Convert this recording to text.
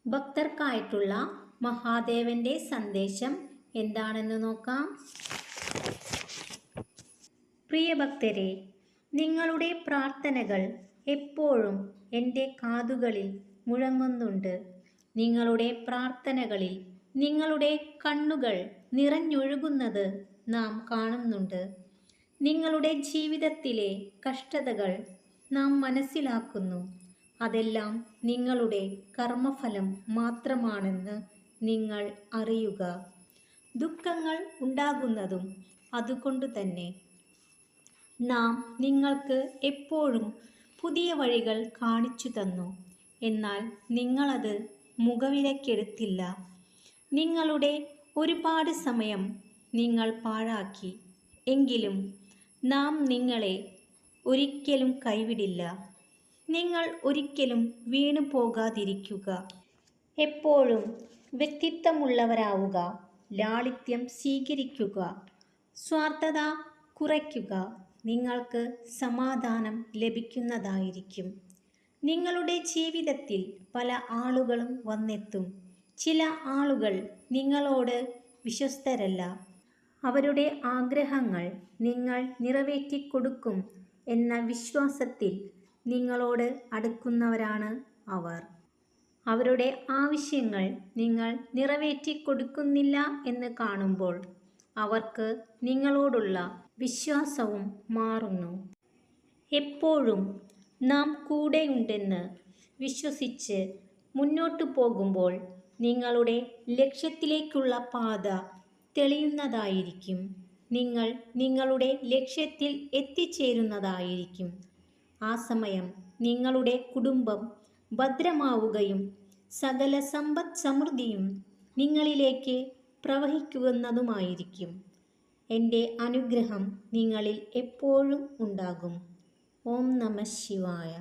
ഭക്തർക്കായിട്ടുള്ള മഹാദേവന്റെ സന്ദേശം എന്താണെന്ന് നോക്കാം. പ്രിയ ഭക്തരെ, നിങ്ങളുടെ പ്രാർത്ഥനകൾ എപ്പോഴും എൻ്റെ കാതുകളിൽ മുഴങ്ങുന്നുണ്ട്. നിങ്ങളുടെ പ്രാർത്ഥനകളിൽ നിങ്ങളുടെ കണ്ണുകൾ നിറഞ്ഞൊഴുകുന്നത് നാം കാണുന്നുണ്ട്. നിങ്ങളുടെ ജീവിതത്തിലെ കഷ്ടതകൾ നാം മനസ്സിലാക്കുന്നു. അതെല്ലാം നിങ്ങളുടെ കർമ്മഫലം മാത്രമാണെന്ന് നിങ്ങൾ അറിയുക. ദുഃഖങ്ങൾ ഉണ്ടാകുന്നതും അതുകൊണ്ട് തന്നെ. നാം നിങ്ങൾക്ക് എപ്പോഴും പുതിയ വഴികൾ കാണിച്ചു തന്നു. എന്നാൽ നിങ്ങളത് മുഖവിലക്കെടുത്തില്ല. നിങ്ങളുടെ ഒരുപാട് സമയം നിങ്ങൾ പാഴാക്കി. എങ്കിലും നാം നിങ്ങളെ ഒരിക്കലും കൈവിടില്ല. നിങ്ങൾ ഒരിക്കലും വീണു പോകാതിരിക്കുക. എപ്പോഴും വ്യക്തിത്വമുള്ളവരാവുക. ലാളിത്യം സ്വീകരിക്കുക. സ്വാർത്ഥത കുറയ്ക്കുക. നിങ്ങൾക്ക് സമാധാനം ലഭിക്കുന്നതായിരിക്കും. നിങ്ങളുടെ ജീവിതത്തിൽ പല ആളുകളും വന്നെത്തും. ചില ആളുകൾ നിങ്ങളോട് വിശ്വസ്തരല്ല. അവരുടെ ആഗ്രഹങ്ങൾ നിങ്ങൾ നിറവേറ്റിക്കൊടുക്കും എന്ന വിശ്വാസത്തിൽ നിങ്ങളോട് അടുക്കുന്നവരാണ് അവർ. അവരുടെ ആവശ്യങ്ങൾ നിങ്ങൾ നിറവേറ്റിക്കൊടുക്കുന്നില്ല എന്ന് കാണുമ്പോൾ അവർക്ക് നിങ്ങളോടുള്ള വിശ്വാസവും മാറുന്നു. എപ്പോഴും നാം കൂടെയുണ്ടെന്ന് വിശ്വസിച്ച് മുന്നോട്ടു പോകുമ്പോൾ നിങ്ങളുടെ ലക്ഷ്യത്തിലേക്കുള്ള പാത തെളിയുന്നതായിരിക്കും. നിങ്ങൾ നിങ്ങളുടെ ലക്ഷ്യത്തിൽ എത്തിച്ചേരുന്നതായിരിക്കും. ആ സമയം നിങ്ങളുടെ കുടുംബം ഭദ്രമാവുകയും സകല സമ്പദ് സമൃദ്ധിയും നിങ്ങളിലേക്ക് പ്രവഹിക്കുന്നതുമായിരിക്കും. എൻ്റെ അനുഗ്രഹം നിങ്ങളിൽ എപ്പോഴും ഉണ്ടാകും. ഓം നമഃ ശിവായ.